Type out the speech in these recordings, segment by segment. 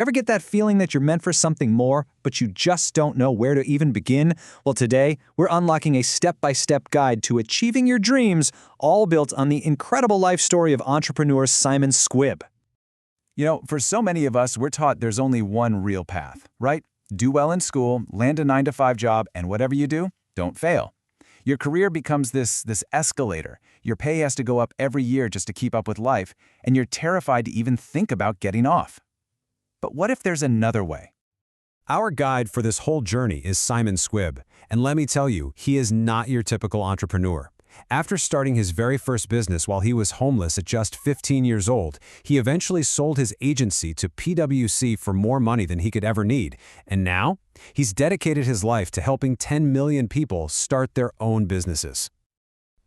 Ever get that feeling that you're meant for something more, but you just don't know where to even begin? Well, today, we're unlocking a step-by-step guide to achieving your dreams, all built on the incredible life story of entrepreneur Simon Squibb. For so many of us, we're taught there's only one real path, right? Do well in school, land a 9-to-5 job, and whatever you do, don't fail. Your career becomes this escalator. Your pay has to go up every year just to keep up with life, and you're terrified to even think about getting off. But what if there's another way? Our guide for this whole journey is Simon Squibb, and let me tell you, he is not your typical entrepreneur. After starting his very first business while he was homeless at just 15 years old, he eventually sold his agency to PwC for more money than he could ever need, and now he's dedicated his life to helping 10 million people start their own businesses.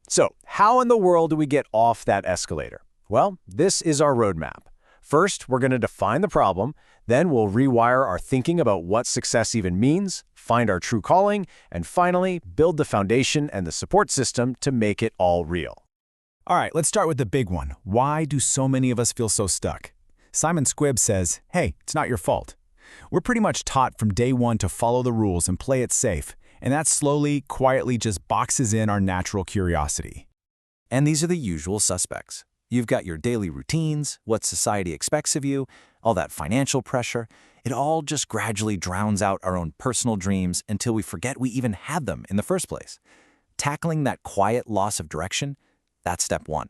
So, how in the world do we get off that escalator? Well, this is our roadmap. First, we're going to define the problem, then we'll rewire our thinking about what success even means, find our true calling, and finally, build the foundation and the support system to make it all real. All right, let's start with the big one. Why do so many of us feel so stuck? Simon Squibb says, hey, it's not your fault. We're pretty much taught from day one to follow the rules and play it safe, and that slowly, quietly just boxes in our natural curiosity. And these are the usual suspects. You've got your daily routines, what society expects of you, all that financial pressure. It all just gradually drowns out our own personal dreams until we forget we even had them in the first place. Tackling that quiet loss of direction, that's step one.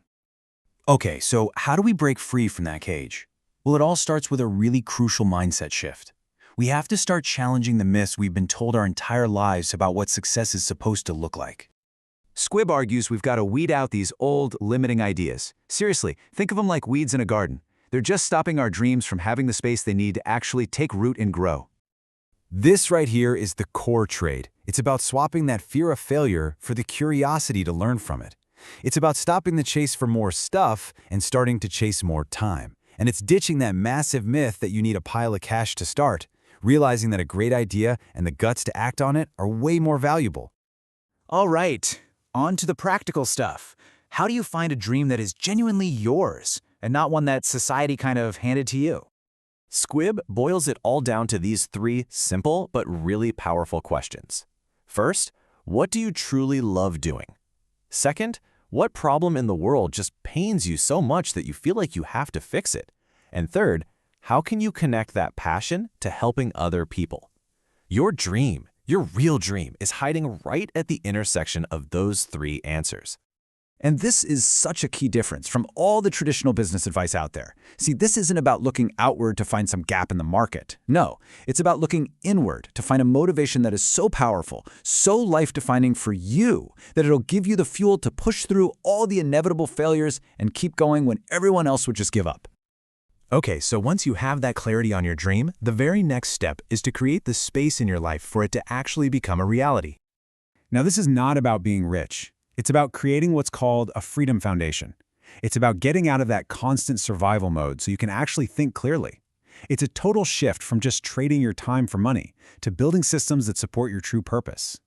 Okay, so how do we break free from that cage? Well, it all starts with a really crucial mindset shift. We have to start challenging the myths we've been told our entire lives about what success is supposed to look like. Squibb argues we've got to weed out these old, limiting ideas. Seriously, think of them like weeds in a garden. They're just stopping our dreams from having the space they need to actually take root and grow. This right here is the core trade. It's about swapping that fear of failure for the curiosity to learn from it. It's about stopping the chase for more stuff and starting to chase more time. And it's ditching that massive myth that you need a pile of cash to start, realizing that a great idea and the guts to act on it are way more valuable. All right, on to the practical stuff. How do you find a dream that is genuinely yours and not one that society kind of handed to you? Squibb boils it all down to these three simple but really powerful questions. First, what do you truly love doing? Second, what problem in the world just pains you so much that you feel like you have to fix it? And third, how can you connect that passion to helping other people? Your dream, your real dream, is hiding right at the intersection of those three answers. And this is such a key difference from all the traditional business advice out there. See, this isn't about looking outward to find some gap in the market. No, it's about looking inward to find a motivation that is so powerful, so life-defining for you, that it'll give you the fuel to push through all the inevitable failures and keep going when everyone else would just give up. Okay, so once you have that clarity on your dream, the very next step is to create the space in your life for it to actually become a reality. Now, this is not about being rich. It's about creating what's called a freedom foundation. It's about getting out of that constant survival mode so you can actually think clearly. It's a total shift from just trading your time for money to building systems that support your true purpose.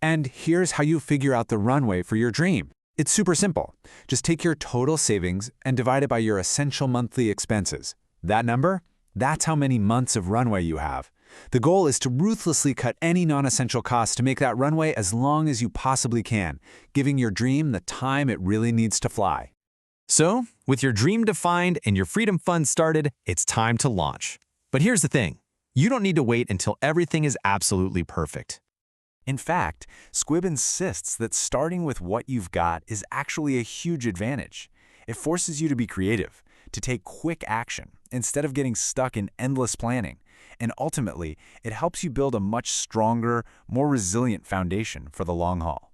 And here's how you figure out the runway for your dream. It's super simple. Just take your total savings and divide it by your essential monthly expenses. That number? That's how many months of runway you have. The goal is to ruthlessly cut any non-essential costs to make that runway as long as you possibly can, giving your dream the time it really needs to fly. So, with your dream defined and your freedom fund started, it's time to launch. But here's the thing. You don't need to wait until everything is absolutely perfect. In fact, Squibb insists that starting with what you've got is actually a huge advantage. It forces you to be creative, to take quick action, instead of getting stuck in endless planning. And ultimately, it helps you build a much stronger, more resilient foundation for the long haul.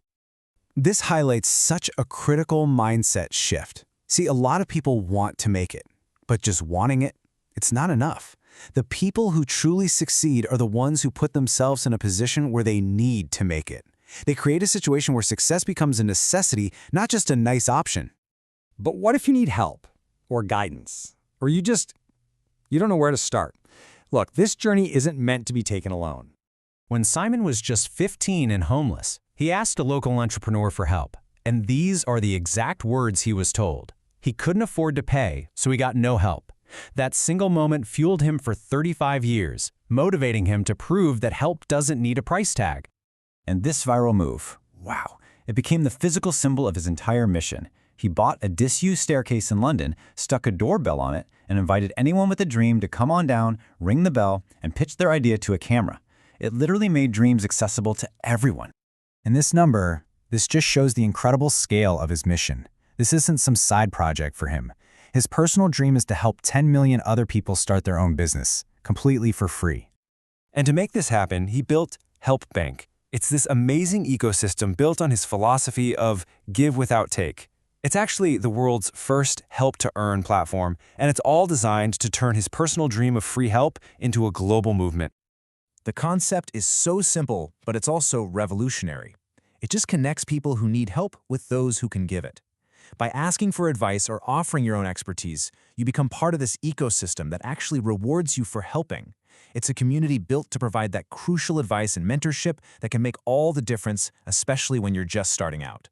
This highlights such a critical mindset shift. See, a lot of people want to make it, but just wanting it, it's not enough. The people who truly succeed are the ones who put themselves in a position where they need to make it. They create a situation where success becomes a necessity, not just a nice option. But what if you need help or guidance, or you don't know where to start? Look, this journey isn't meant to be taken alone. When Simon was just 15 and homeless, he asked a local entrepreneur for help, and these are the exact words he was told. He couldn't afford to pay, so he got no help. That single moment fueled him for 35 years, motivating him to prove that help doesn't need a price tag. And this viral move, wow, it became the physical symbol of his entire mission. He bought a disused staircase in London, stuck a doorbell on it, and invited anyone with a dream to come on down, ring the bell, and pitch their idea to a camera. It literally made dreams accessible to everyone. And this just shows the incredible scale of his mission. This isn't some side project for him. His personal dream is to help 10 million other people start their own business, completely for free. And to make this happen, he built Help Bank. It's this amazing ecosystem built on his philosophy of give without take. It's actually the world's first help-to-earn platform, and it's all designed to turn his personal dream of free help into a global movement. The concept is so simple, but it's also revolutionary. It just connects people who need help with those who can give it. By asking for advice or offering your own expertise, you become part of this ecosystem that actually rewards you for helping. It's a community built to provide that crucial advice and mentorship that can make all the difference, especially when you're just starting out.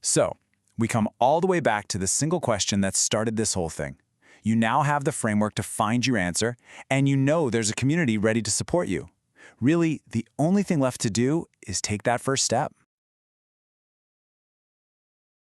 So, we come all the way back to the single question that started this whole thing. You now have the framework to find your answer, and you know there's a community ready to support you. Really, the only thing left to do is take that first step.